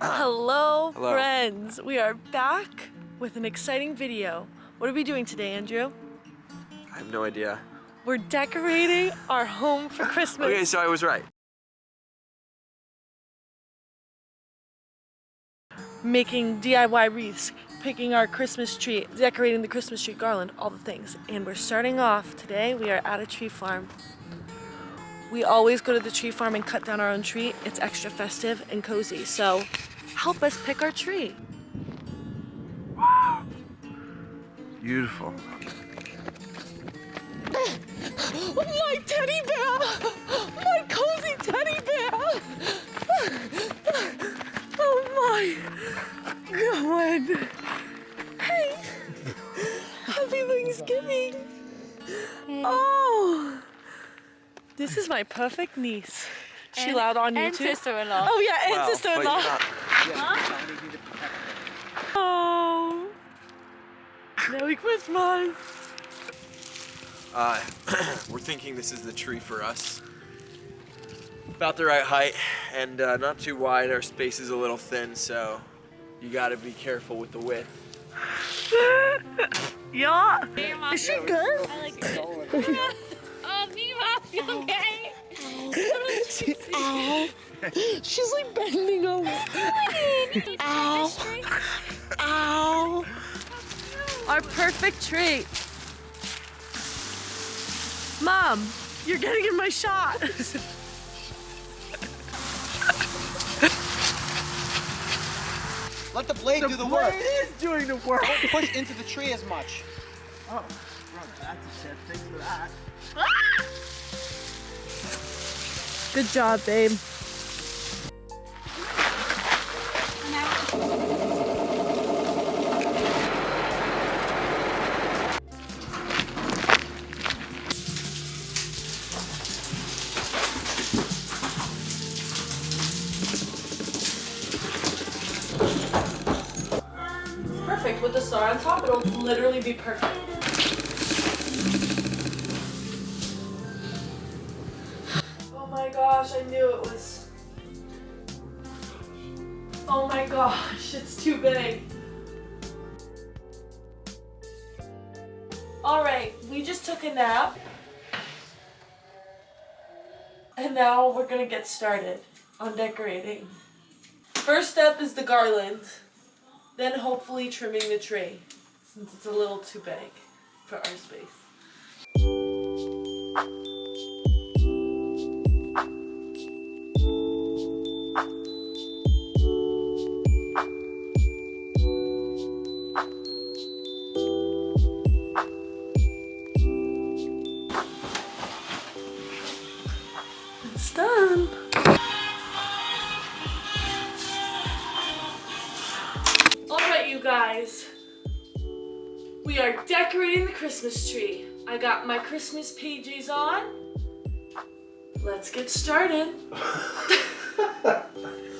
Hello, Hello, friends. We are back with an exciting video. What are we doing today, Andrew? I have no idea. We're decorating our home for Christmas. Okay, so I was right. Making DIY wreaths, picking our Christmas tree, decorating the Christmas tree garland, all the things. And we're starting off today. We are at a tree farm. We always go to the tree farm and cut down our own tree. It's extra festive and cozy. So help us pick our tree. Beautiful. My teddy bear! My cozy teddy bear! Oh my God! Hey! Happy Thanksgiving! Oh! This is my perfect niece. She loud on YouTube? And sister-in-law. Oh yeah, and Well, sister-in-law. Oh! Merry Christmas! We're thinking this is the tree for us. About the right height and not too wide. Our space is a little thin, so you gotta be careful with the width. Yeah. Hey, Mom. Is she good? I like it. Oh, Mima, you okay? Ow. She's like bending over. Ow. Ow. Our perfect tree. Mom, you're getting in my shot. Let the blade do the work. It is doing the work. Don't push into the tree as much. Oh, bro, that's a shit. Thanks for that. Good job, babe. Perfect. With the star on top, it'll literally be perfect. Oh my gosh, I knew it was. Oh my gosh, it's too big. Alright, we just took a nap. And now we're gonna get started on decorating. First step is the garland. Then hopefully trimming the tree, since it's a little too big for our space. It's done. Alright, you guys. We are decorating the Christmas tree. I got my Christmas pages on. Let's get started.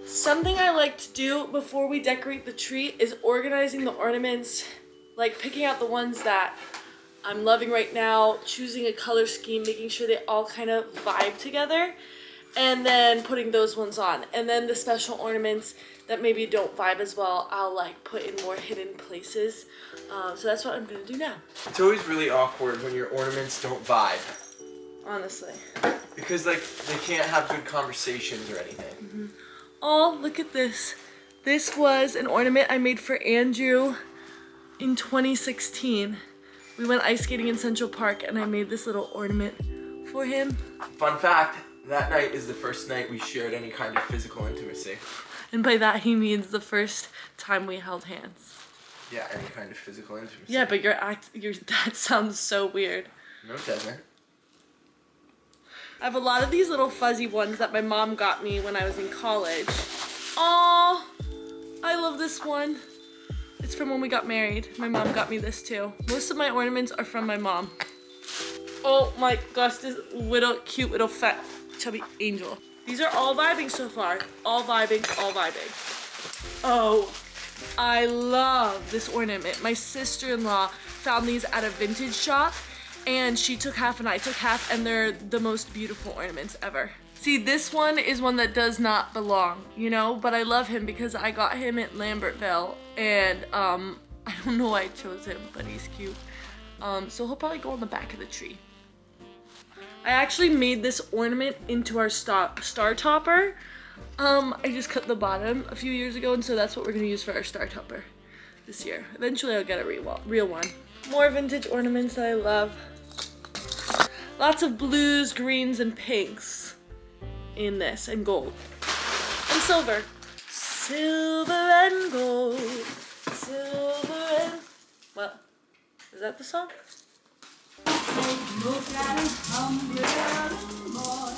Something I like to do before we decorate the tree is organizing the ornaments, like picking out the ones that I'm loving right now, choosing a color scheme, making sure they all kind of vibe together, and then putting those ones on. And then the special ornaments that maybe don't vibe as well, I'll like put in more hidden places. So that's what I'm gonna do now. It's always really awkward when your ornaments don't vibe. Honestly. Because like they can't have good conversations or anything. Oh, look at this. This was an ornament I made for Andrew in 2016. We went ice skating in Central Park and I made this little ornament for him. Fun fact, that night is the first night we shared any kind of physical intimacy. And by that he means the first time we held hands. Yeah, any kind of physical intimacy. Yeah, but that sounds so weird. No, it doesn't. I have a lot of these little fuzzy ones that my mom got me when I was in college. Aww, I love this one. It's from when we got married. My mom got me this too. Most of my ornaments are from my mom. Oh my gosh, this cute little fat chubby angel. These are all vibing so far. All vibing, all vibing. Oh, I love this ornament. My sister-in-law found these at a vintage shop and she took half and I took half and they're the most beautiful ornaments ever. See, this one is one that does not belong, you know, but I love him because I got him at Lambertville, and I don't know why I chose him, but he's cute. So he'll probably go on the back of the tree. I actually made this ornament into our star topper. I just cut the bottom a few years ago, and so that's what we're gonna use for our star topper this year. Eventually I'll get a real one. More vintage ornaments that I love. Lots of blues, greens, and pinks in this, and gold. And silver. Silver and gold. Silver and... What? Is that the song? Look at his umbrella, boy.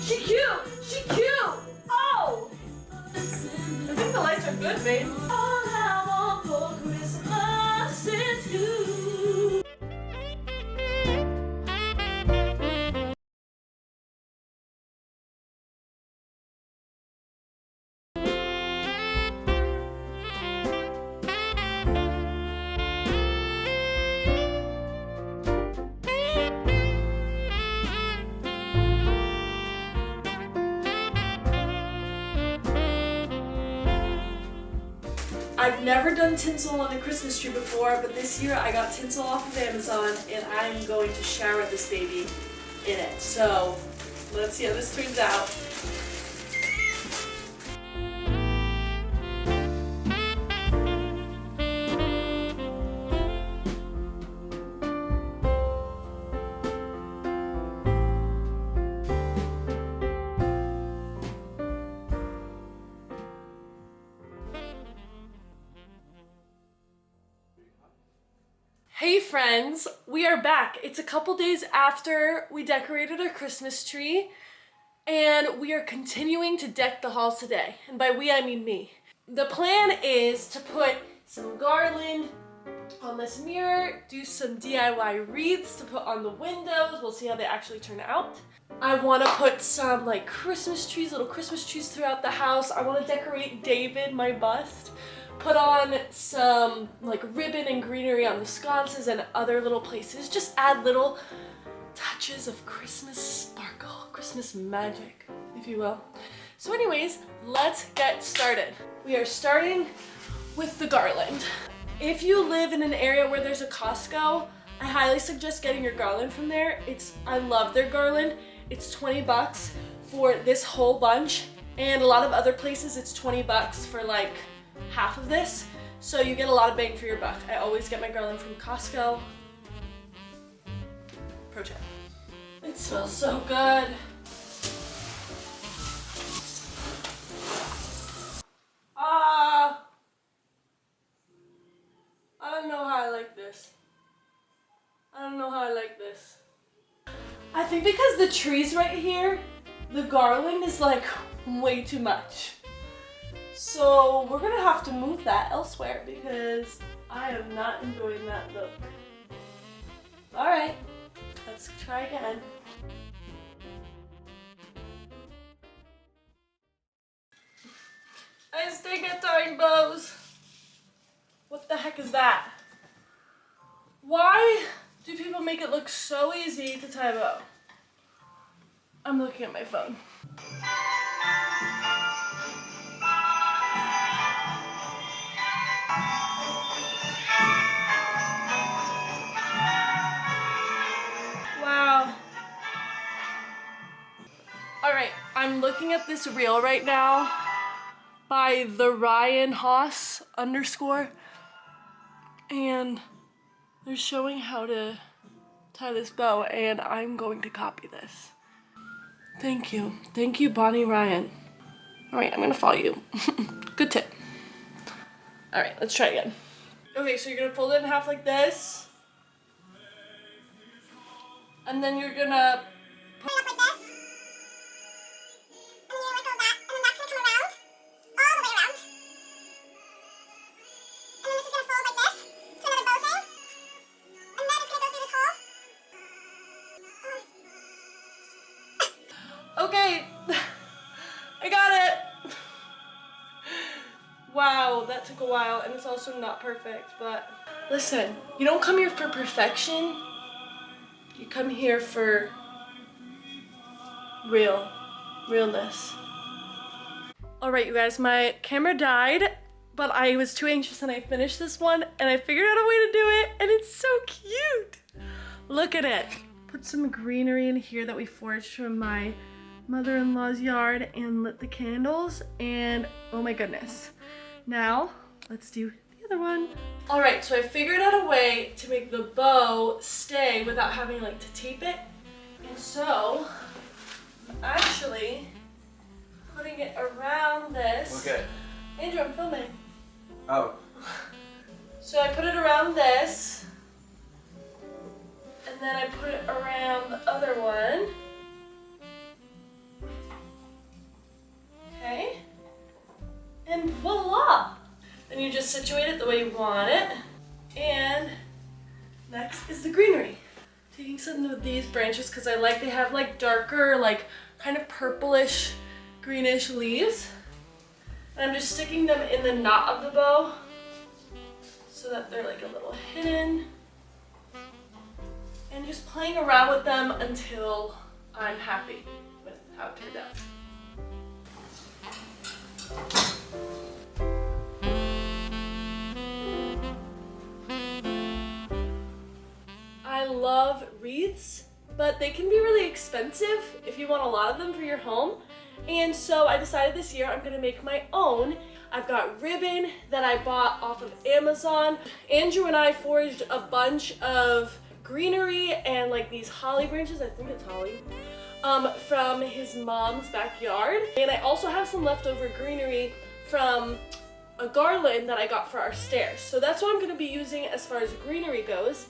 She cute! She cute! Oh! I think the lights are good, babe. All I want for Christmas is you. I've never done tinsel on a Christmas tree before, but this year I got tinsel off of Amazon and I'm going to shower this baby in it. So let's see how this turns out. Hey friends, we are back. It's a couple days after we decorated our Christmas tree, and we are continuing to deck the halls today. And by we, I mean me. The plan is to put some garland on this mirror, do some DIY wreaths to put on the windows. We'll see how they actually turn out. I want to put some like Christmas trees, little Christmas trees throughout the house. I want to decorate David, my bust. Put on some like ribbon and greenery on the sconces and other little places. Just add little touches of Christmas sparkle, Christmas magic, if you will. So anyways, let's get started. We are starting with the garland. If you live in an area where there's a Costco, I highly suggest getting your garland from there. I love their garland. It's 20 bucks for this whole bunch, and a lot of other places it's 20 bucks for like half of this, so you get a lot of bang for your buck. I always get my garland from Costco. Pro tip. It smells so good. I don't know how I like this. I don't know how I like this. I think because the tree's right here, the garland is like way too much. So we're gonna have to move that elsewhere because I am not enjoying that look. All right, let's try again. I stink at tying bows. What the heck is that? Why do people make it look so easy to tie a bow? I'm looking at my phone. Wow. Alright, I'm looking at this reel right now by the Ryan Haas _, and they're showing how to tie this bow, and I'm going to copy this. Thank you. Thank you, Bonnie Ryan. Alright, I'm gonna follow you. Good tip. Alright, let's try again. Okay, so you're gonna fold it in half like this. And then you're gonna put it up like this. And then you're gonna let go of that. And then that's gonna come around. All the way around. And then this is gonna fold like this to another bow thing. And then it's gonna go through this hole. Okay. that took a while, and it's also not perfect, but listen, you don't come here for perfection. You come here for realness. All right, you guys, my camera died, but I was too anxious and I finished this one and I figured out a way to do it, and it's so cute. Look at it. Put some greenery in here that we foraged from my mother-in-law's yard and lit the candles, and oh my goodness. Now, let's do the other one. All right, so I figured out a way to make the bow stay without having like to tape it. And so, I'm actually putting it around this. Okay. Andrew, I'm filming. Oh. So I put it around this, and then I put it around the other one. Okay. And voila! Then you just situate it the way you want it. And next is the greenery. Taking some of these branches because I like they have like darker, like kind of purplish, greenish leaves. And I'm just sticking them in the knot of the bow so that they're like a little hidden. And just playing around with them until I'm happy with how it turned out. I love wreaths, but they can be really expensive if you want a lot of them for your home. And so I decided this year I'm gonna make my own. I've got ribbon that I bought off of Amazon. Andrew and I foraged a bunch of greenery and like these holly branches, I think it's holly, from his mom's backyard. And I also have some leftover greenery from a garland that I got for our stairs. So that's what I'm gonna be using as far as greenery goes.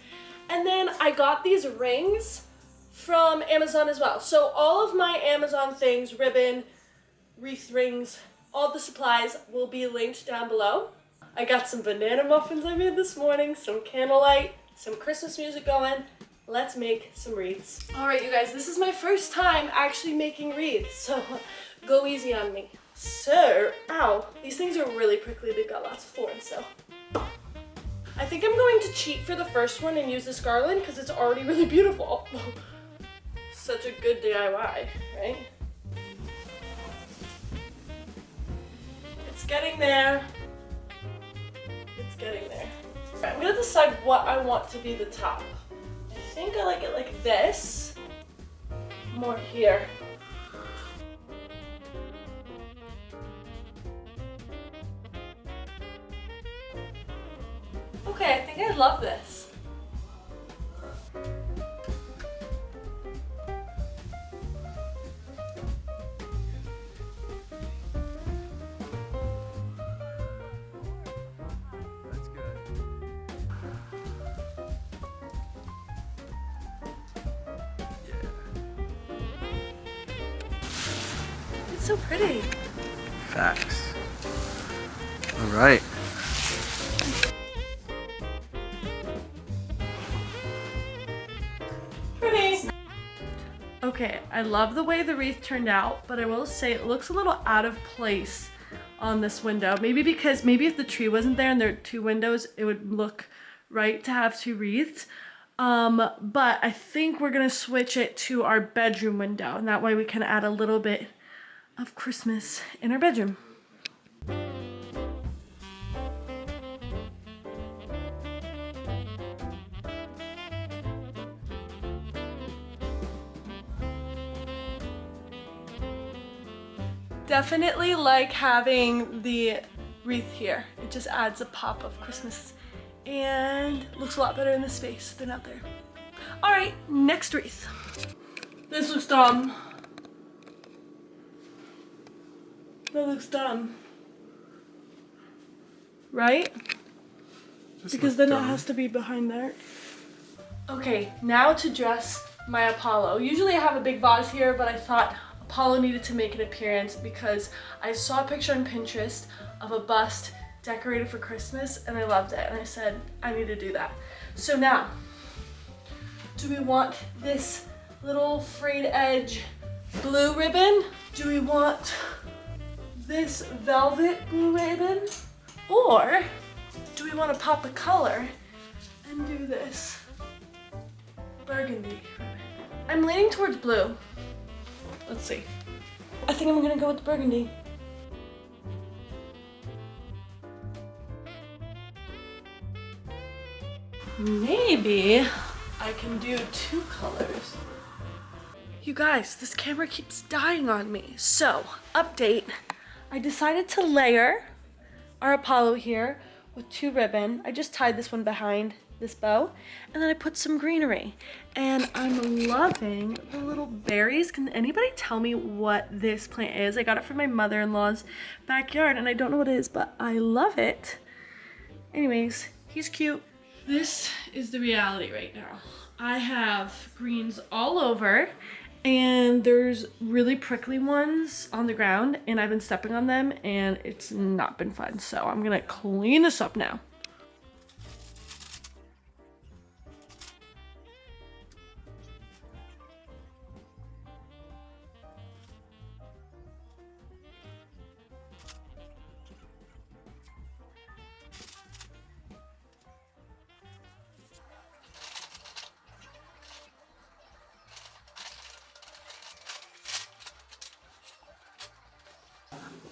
And then I got these rings from Amazon as well. So all of my Amazon things, ribbon, wreath rings, all the supplies will be linked down below. I got some banana muffins I made this morning, some candlelight, some Christmas music going. Let's make some wreaths. All right, you guys, this is my first time actually making wreaths, so go easy on me. So, ow, these things are really prickly. They've got lots of thorns, so. I think I'm going to cheat for the first one and use this garland because it's already really beautiful. Such a good DIY, right? It's getting there. It's getting there. I'm gonna decide what I want to be the top. I think I like it like this. More here. Okay, I think I love this. That's good. Yeah. It's so pretty. Facts. All right. Pretty. Okay, I love the way the wreath turned out, but I will say it looks a little out of place on this window. Maybe if the tree wasn't there and there are two windows, it would look right to have two wreaths. But I think we're gonna switch it to our bedroom window, and that way we can add a little bit of Christmas in our bedroom. Definitely like having the wreath here. It just adds a pop of Christmas and looks a lot better in the space than out there. All right, next wreath. This looks dumb. That looks dumb. Right? Because then it has to be behind there. Okay, now to dress my Apollo. Usually I have a big vase here, but I thought Apollo needed to make an appearance because I saw a picture on Pinterest of a bust decorated for Christmas and I loved it, and I said I need to do that. So now, do we want this little frayed edge blue ribbon? Do we want this velvet blue ribbon? Or do we want to pop a color and do this burgundy? I'm leaning towards blue. Let's see. I think I'm gonna go with the burgundy. Maybe I can do 2 colors. You guys, this camera keeps dying on me. So, update. I decided to layer our Apollo here with 2 ribbon. I just tied this one behind this bow, and then I put some greenery. And I'm loving the little berries. Can anybody tell me what this plant is? I got it from my mother-in-law's backyard, and I don't know what it is, but I love it. Anyways, he's cute. This is the reality right now. I have greens all over, and there's really prickly ones on the ground, and I've been stepping on them, and it's not been fun. So I'm gonna clean this up now.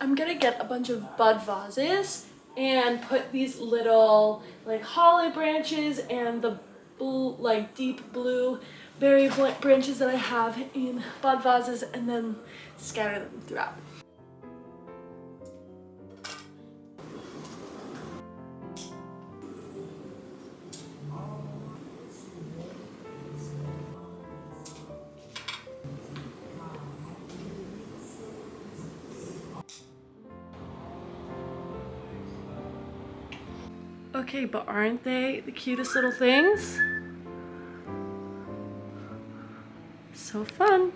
I'm gonna get a bunch of bud vases and put these little like holly branches and the blue, like deep blue berry branches that I have in bud vases, and then scatter them throughout. Okay, but aren't they the cutest little things? So fun.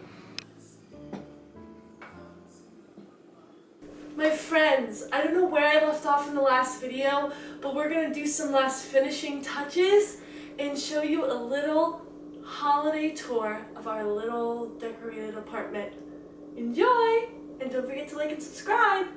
My friends, I don't know where I left off in the last video, but we're gonna do some last finishing touches and show you a little holiday tour of our little decorated apartment. Enjoy! And don't forget to like and subscribe!